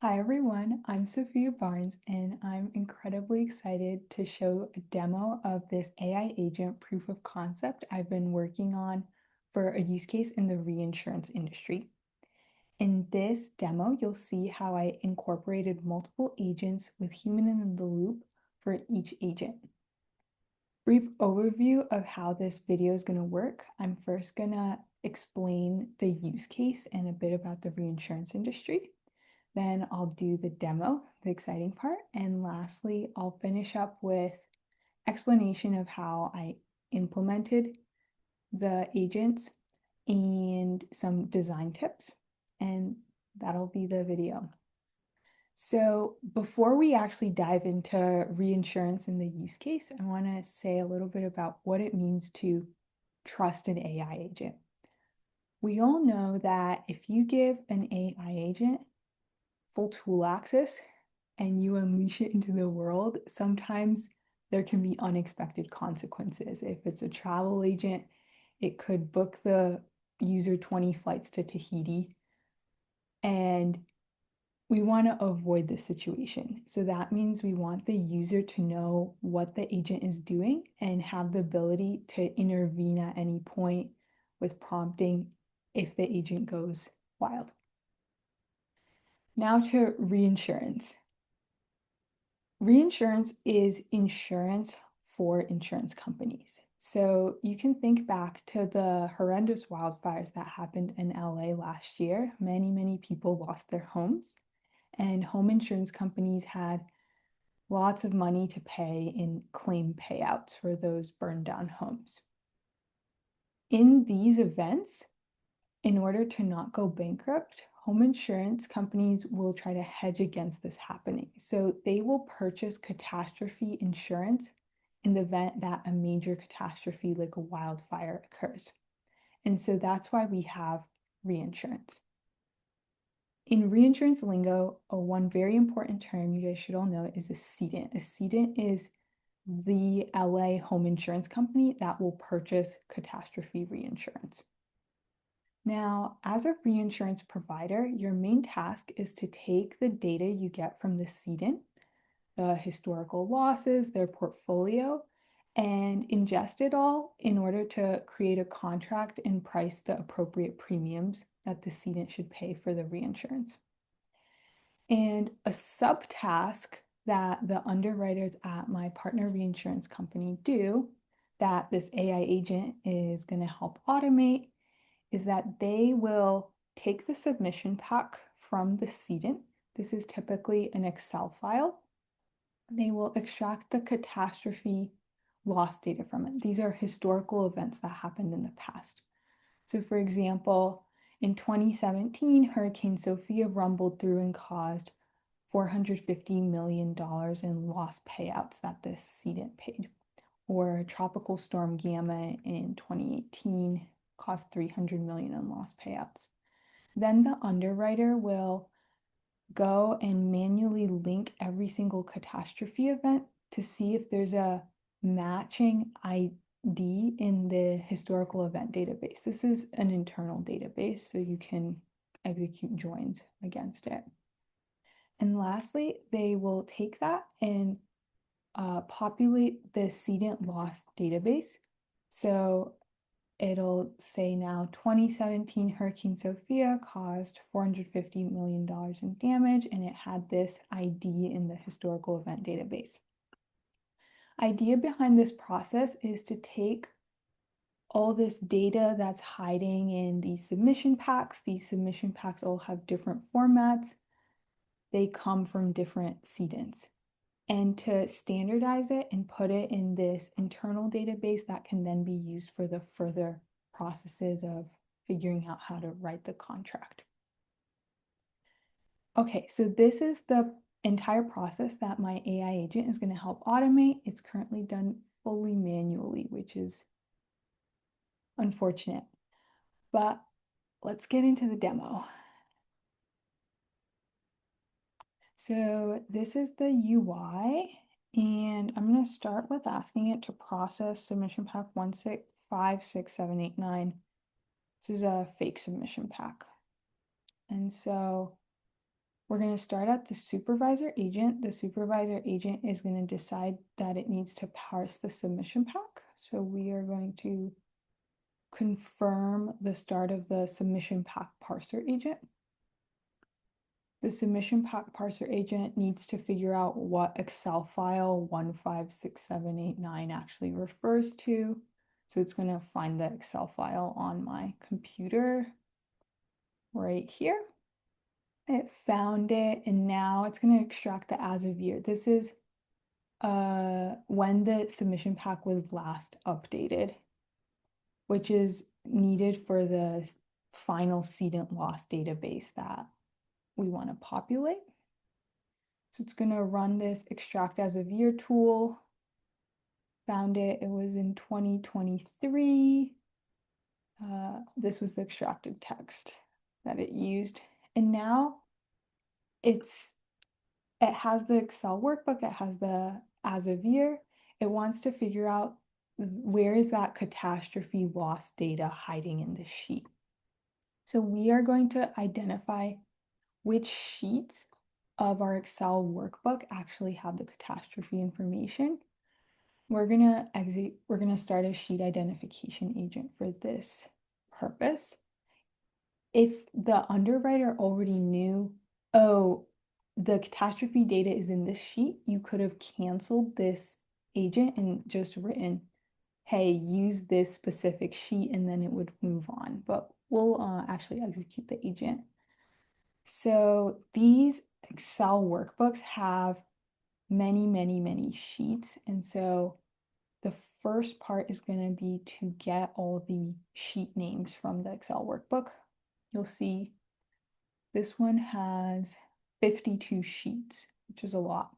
Hi everyone, I'm Sophia Barnes and I'm incredibly excited to show a demo of this AI agent proof of concept I've been working on for a use case in the reinsurance industry. In this demo, you'll see how I incorporated multiple agents with human in the loop for each agent. Brief overview of how this video is going to work. I'm first going to explain the use case and a bit about the reinsurance industry. Then I'll do the demo, the exciting part. And lastly, I'll finish up with explanation of how I implemented the agents and some design tips. And that'll be the video. So before we actually dive into reinsurance and the use case, I want to say a little bit about what it means to trust an AI agent. We all know that if you give an AI agent full tool access and you unleash it into the world, sometimes there can be unexpected consequences. If it's a travel agent, it could book the user 20 flights to Tahiti. And we want to avoid this situation. So that means we want the user to know what the agent is doing and have the ability to intervene at any point with prompting if the agent goes wild. Now to reinsurance. Reinsurance is insurance for insurance companies. So you can think back to the horrendous wildfires that happened in LA last year. Many people lost their homes, and home insurance companies had lots of money to pay in claim payouts for those burned down homes. In these events, in order to not go bankrupt, home insurance companies will try to hedge against this happening. So they will purchase catastrophe insurance in the event that a major catastrophe like a wildfire occurs. And so that's why we have reinsurance. In reinsurance lingo, one very important term you guys should all know is a cedent. A cedent is the LA home insurance company that will purchase catastrophe reinsurance. Now, as a reinsurance provider, your main task is to take the data you get from the cedent, the historical losses, their portfolio, and ingest it all in order to create a contract and price the appropriate premiums that the cedent should pay for the reinsurance. And a subtask that the underwriters at my partner reinsurance company do that this AI agent is going to help automate is that they will take the submission pack from the cedent. This is typically an Excel file. They will extract the catastrophe loss data from it. These are historical events that happened in the past. So for example, in 2017, Hurricane Sophia rumbled through and caused $450 million in loss payouts that this cedent paid. Or Tropical Storm Gamma in 2018 cost $300 million in loss payouts. Then the underwriter will go and manually link every single catastrophe event to see if there's a matching ID in the historical event database. This is an internal database, so you can execute joins against it. And lastly, they will take that and populate the cedent loss database. So it'll say now 2017 Hurricane Sophia caused $450 million in damage, and it had this ID in the historical event database. Idea behind this process is to take all this data that's hiding in these submission packs. These submission packs all have different formats. They come from different cedents. And to standardize it and put it in this internal database that can then be used for the further processes of figuring out how to write the contract. Okay, so this is the entire process that my AI agent is going to help automate. It's currently done fully manually, which is unfortunate. But let's get into the demo. So this is the UI, and I'm going to start with asking it to process submission pack 1656789. This is a fake submission pack. And so We're going to start at the supervisor agent. The supervisor agent is going to decide that it needs to parse the submission pack. So we are going to confirm the start of the submission pack parser agent. The submission pack parser agent needs to figure out what Excel file 156789 actually refers to. So it's going to find the Excel file on my computer right here. It found it, and now it's going to extract the as of year. This is when the submission pack was last updated, which is needed for the final cedent loss database that we want to populate. So it's going to run this extract as of year tool. Found it, it was in 2023. This was the extracted text that it used. And now it has the Excel workbook, it has the as of year. It wants to figure out where is that catastrophe loss data hiding in this sheet. So we are going to identify which sheets of our Excel workbook actually have the catastrophe information. We're gonna start a sheet identification agent for this purpose. If the underwriter already knew, oh, the catastrophe data is in this sheet, you could have canceled this agent and just written, hey, use this specific sheet, and then it would move on. But we'll actually execute the agent. So these Excel workbooks have many, many, many sheets. And so the first part is going to be to get all the sheet names from the Excel workbook. You'll see this one has 52 sheets, which is a lot.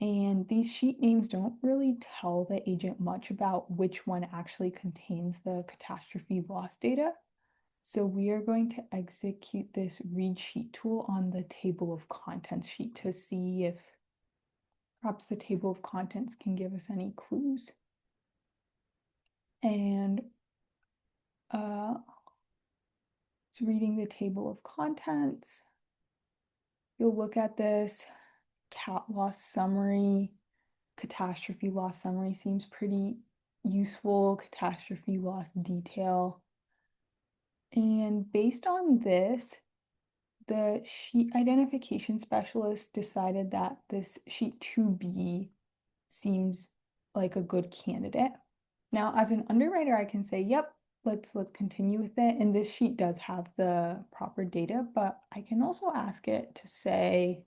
And these sheet names don't really tell the agent much about which one actually contains the catastrophe loss data. So we are going to execute this read sheet tool on the table of contents sheet to see if perhaps the table of contents can give us any clues. And it's reading the table of contents. You'll look at this cat loss summary. Catastrophe loss summary seems pretty useful. Catastrophe loss detail. And based on this, the sheet identification specialist decided that this sheet 2B seems like a good candidate. Now, as an underwriter, I can say, yep, let's continue with it. And this sheet does have the proper data, but I can also ask it to say,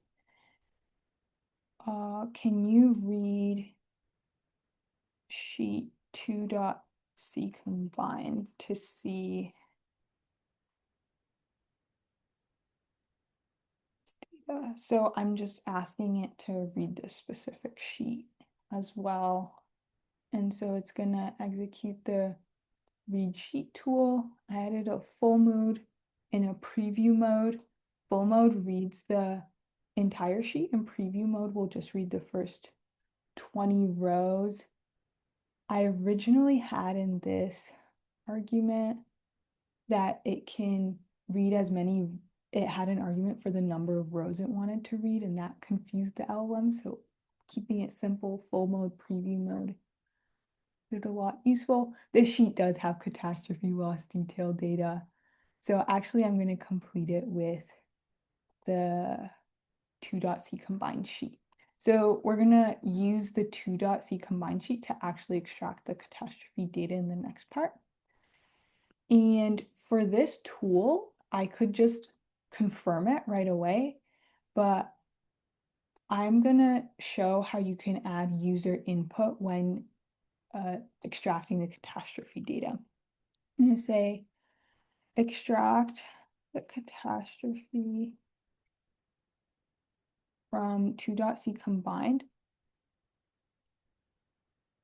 can you read sheet 2.c combined to see data? So I'm just asking it to read this specific sheet as well. And so it's gonna execute the read sheet tool. I added a full mode in a preview mode. Full mode reads the entire sheet, and preview mode will just read the first 20 rows. I originally had in this argument that it can read as many, it had an argument for the number of rows it wanted to read, and that confused the LLM. So keeping it simple, full mode, preview mode, did a lot useful. This sheet does have catastrophe loss detail data. So actually I'm going to complete it with the 2.c combined sheet. So we're going to use the 2.c combined sheet to actually extract the catastrophe data in the next part. And for this tool, I could just confirm it right away, but I'm going to show how you can add user input when extracting the catastrophe data. I'm going to say extract the catastrophe from 2.c combined.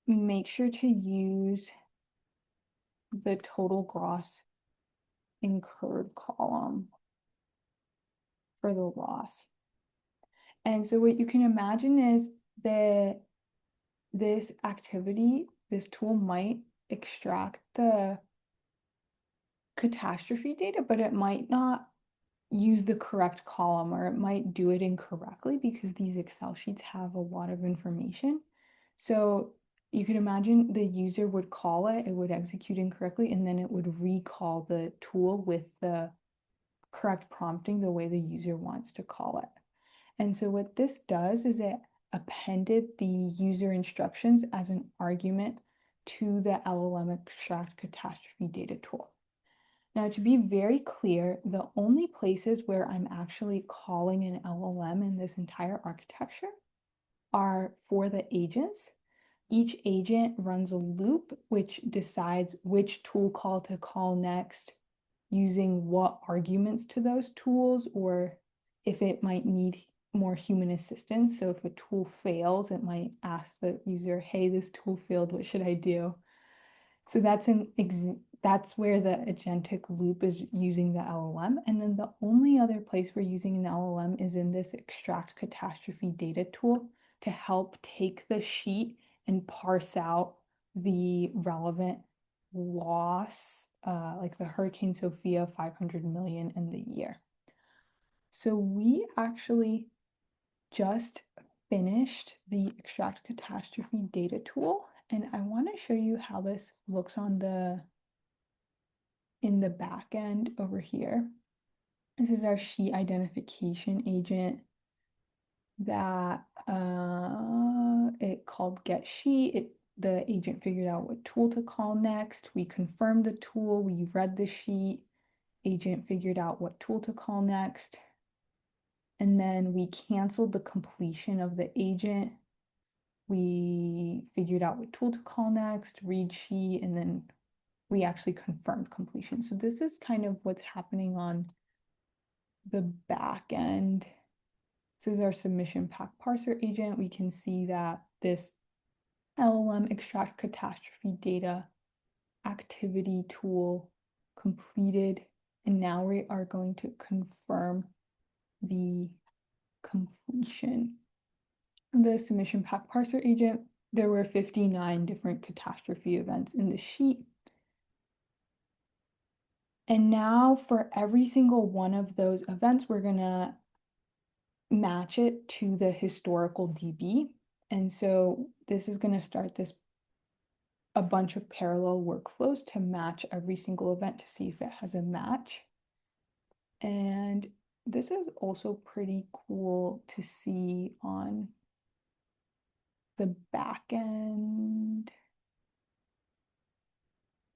Make sure to use the total gross incurred column for the loss. And so what you can imagine is that this activity, this tool might extract the catastrophe data, but it might not use the correct column, or it might do it incorrectly because these Excel sheets have a lot of information. So you can imagine the user would call it, it would execute incorrectly, and then it would recall the tool with the correct prompting the way the user wants to call it. And so what this does is it appended the user instructions as an argument to the LLM extract catastrophe data tool. Now, to be very clear, the only places where I'm actually calling an LLM in this entire architecture are for the agents. Each agent runs a loop which decides which tool call to call next, using what arguments to those tools, or if it might need more human assistance. So if a tool fails, it might ask the user, hey, this tool failed, what should I do? So that's where the agentic loop is using the LLM. And then the only other place we're using an LLM is in this extract catastrophe data tool to help take the sheet and parse out the relevant loss, like the Hurricane Sophia 500 million in the year. So we actually just finished the extract catastrophe data tool, and I want to show you how this looks in the back end over here. This is our sheet identification agent that it called get sheet. The agent figured out what tool to call next. We confirmed the tool. We read the sheet. Agent figured out what tool to call next. And then we canceled the completion of the agent. We figured out what tool to call next, read sheet, and then we actually confirmed completion. So this is kind of what's happening on the back end. This is our submission pack parser agent. We can see that this LLM extract catastrophe data activity tool completed, and now we are going to confirm the completion. The submission pack parser agent, there were 59 different catastrophe events in the sheet. And now for every single one of those events, we're gonna match it to the historical DB. And so this is gonna start a bunch of parallel workflows to match every single event to see if it has a match. And this is also pretty cool to see on the back end.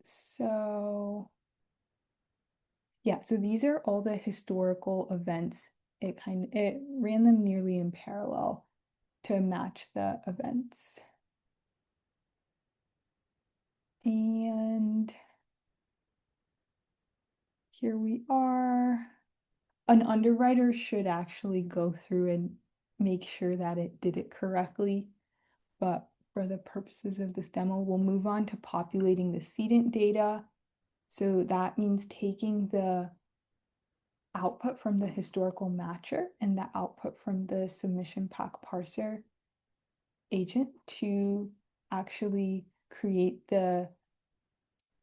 So yeah, so these are all the historical events. It ran them nearly in parallel to match the events. And here we are. An underwriter should actually go through and make sure that it did it correctly. But for the purposes of this demo, we'll move on to populating the cedent data. So that means taking the output from the historical matcher and the output from the submission pack parser agent to actually create the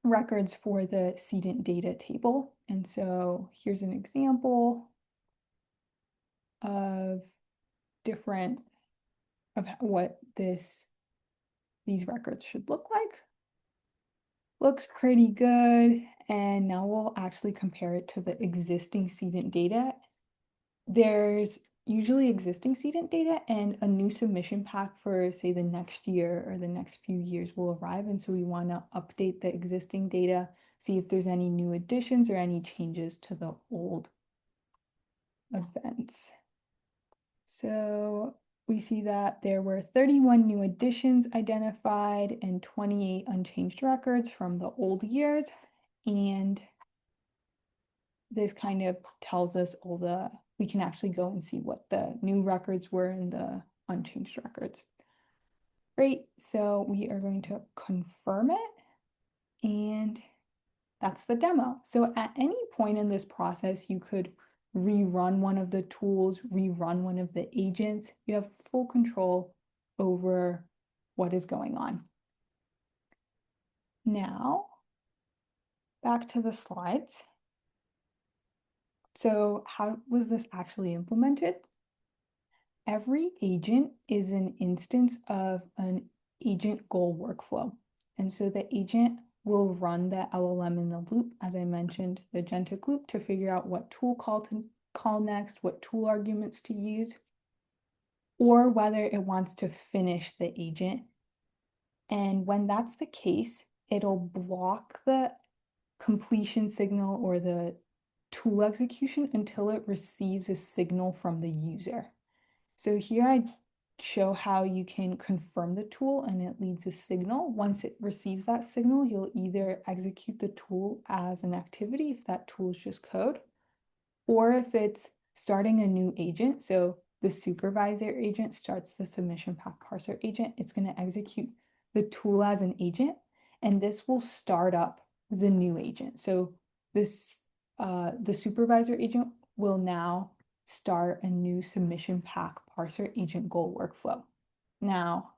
records for the cedent data table. And so here's an example of what these records should look like. Looks pretty good. And now we'll actually compare it to the existing cedent data. There's usually existing cedent data, and a new submission pack for, say, the next year or the next few years will arrive. And so we want to update the existing data, see if there's any new additions or any changes to the old events. So we see that there were 31 new additions identified and 28 unchanged records from the old years. And this kind of tells us we can actually go and see what the new records were in the unchanged records. Great, so we are going to confirm it, and that's the demo. So at any point in this process, you could rerun one of the tools, rerun one of the agents. You have full control over what is going on. Now, back to the slides. So how was this actually implemented? Every agent is an instance of an agent goal workflow. And so the agent will run the LLM in a loop, as I mentioned, the agentic loop, to figure out what tool to call next, what tool arguments to use, or whether it wants to finish the agent. And when that's the case, it'll block the completion signal or the tool execution until it receives a signal from the user. So here I show how you can confirm the tool and it leads a signal. Once it receives that signal, you'll either execute the tool as an activity if that tool is just code, or if it's starting a new agent. So the supervisor agent starts the submission path parser agent, it's going to execute the tool as an agent, and this will start up the new agent. So the supervisor agent will now start a new submission pack parser agent goal workflow. Now,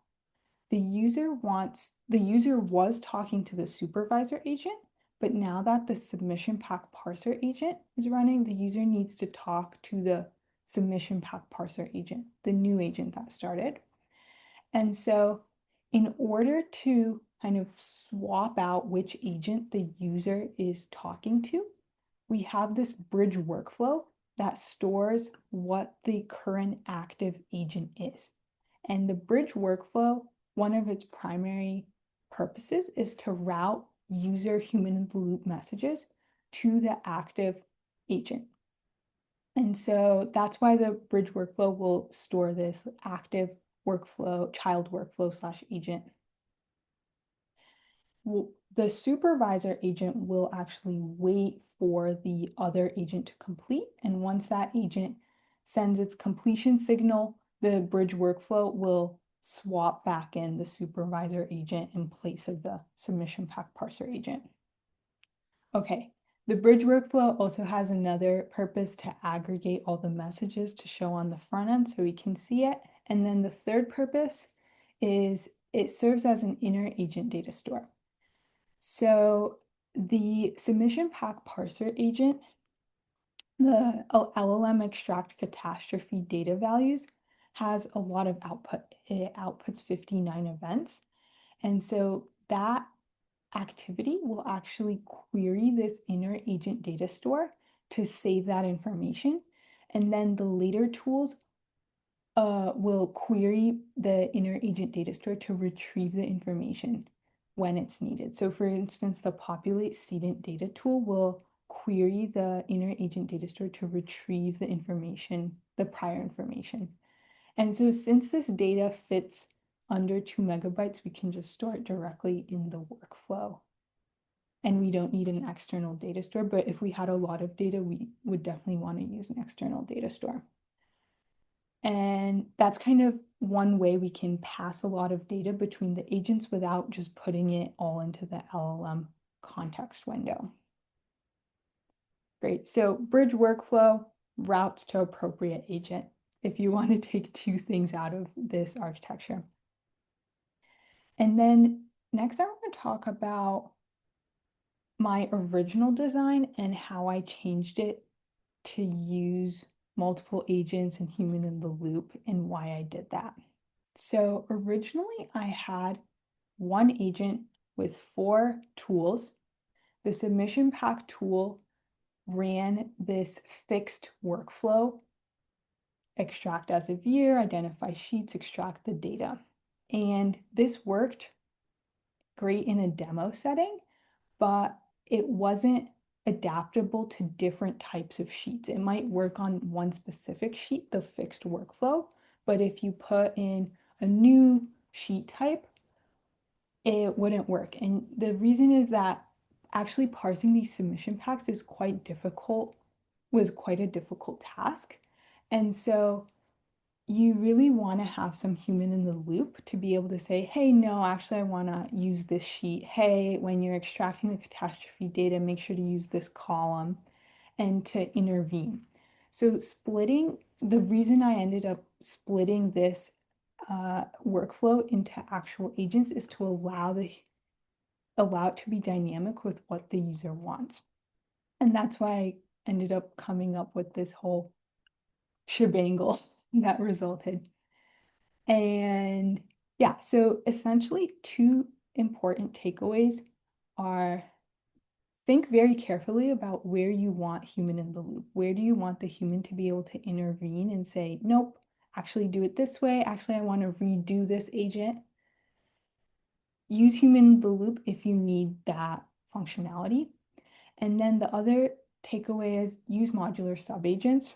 the user was talking to the supervisor agent, but now that the submission pack parser agent is running, the user needs to talk to the submission pack parser agent, the new agent that started. And so in order to kind of swap out which agent the user is talking to, we have this bridge workflow that stores what the current active agent is. And the bridge workflow, one of its primary purposes is to route user human in the loop messages to the active agent. And so that's why the bridge workflow will store this active workflow, child workflow slash agent. Well, the supervisor agent will actually wait for the other agent to complete. And once that agent sends its completion signal, the bridge workflow will swap back in the supervisor agent in place of the submission pack parser agent. Okay, the bridge workflow also has another purpose to aggregate all the messages to show on the front end so we can see it. And then the third purpose is it serves as an inner agent data store. So the submission pack parser agent, the LLM extract catastrophe data values, has a lot of output. It outputs 59 events. And so that activity will actually query this inner agent data store to save that information. And then the later tools will query the inner agent data store to retrieve the information when it's needed. So for instance, the populate seedent data tool will query the inner agent data store to retrieve the information, the prior information. And so since this data fits under 2 megabytes, we can just store it directly in the workflow. And we don't need an external data store, but if we had a lot of data, we would definitely want to use an external data store. And that's kind of one way we can pass a lot of data between the agents without just putting it all into the LLM context window. Great, so bridge workflow, routes to appropriate agent, if you want to take two things out of this architecture. And then next I want to talk about my original design and how I changed it to use multiple agents and human in the loop and why I did that. So originally I had one agent with 4 tools. The submission pack tool ran this fixed workflow, extract as of year, identify sheets, extract the data. And this worked great in a demo setting, but it wasn't adaptable to different types of sheets. It might work on one specific sheet, the fixed workflow, but if you put in a new sheet type, it wouldn't work. And the reason is that actually parsing these submission packs is quite difficult, was quite a difficult task. And so you really want to have some human in the loop to be able to say, hey, no, actually, I want to use this sheet. Hey, when you're extracting the catastrophe data, make sure to use this column and to intervene. So splitting, the reason I ended up splitting this workflow into actual agents is to allow it to be dynamic with what the user wants. And that's why ended up coming up with this whole shebangle that resulted. And yeah, so essentially, two important takeaways are think very carefully about where you want human in the loop. Where do you want the human to be able to intervene and say, nope, actually do it this way. Actually, I want to redo this agent. Use human in the loop if you need that functionality. And then the other takeaway is use modular subagents.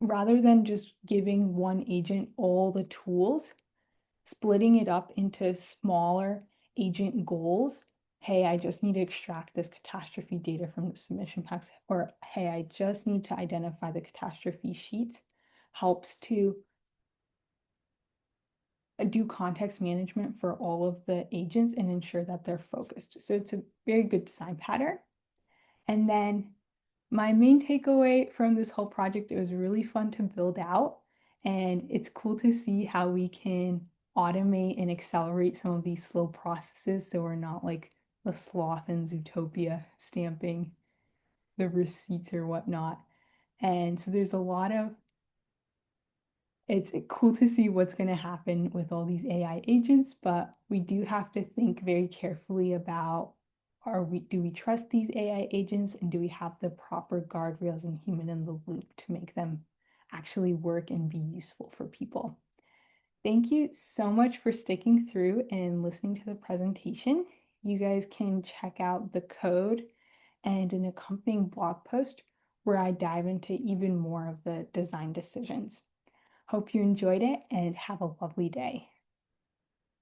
Rather than just giving one agent all the tools, splitting it up into smaller agent goals. Hey, I just need to extract this catastrophe data from the submission packs, or hey, I just need to identify the catastrophe sheets, helps to do context management for all of the agents and ensure that they're focused. So it's a very good design pattern. And then my main takeaway from this whole project, it was really fun to build out, and it's cool to see how we can automate and accelerate some of these slow processes so we're not like the sloth in Zootopia stamping the receipts or whatnot. And so there's a lot of it's cool to see what's going to happen with all these AI agents, but we do have to think very carefully about do we trust these AI agents and do we have the proper guardrails and human in the loop to make them actually work and be useful for people. Thank you so much for sticking through and listening to the presentation. You guys can check out the code and an accompanying blog post where I dive into even more of the design decisions. Hope you enjoyed it and have a lovely day.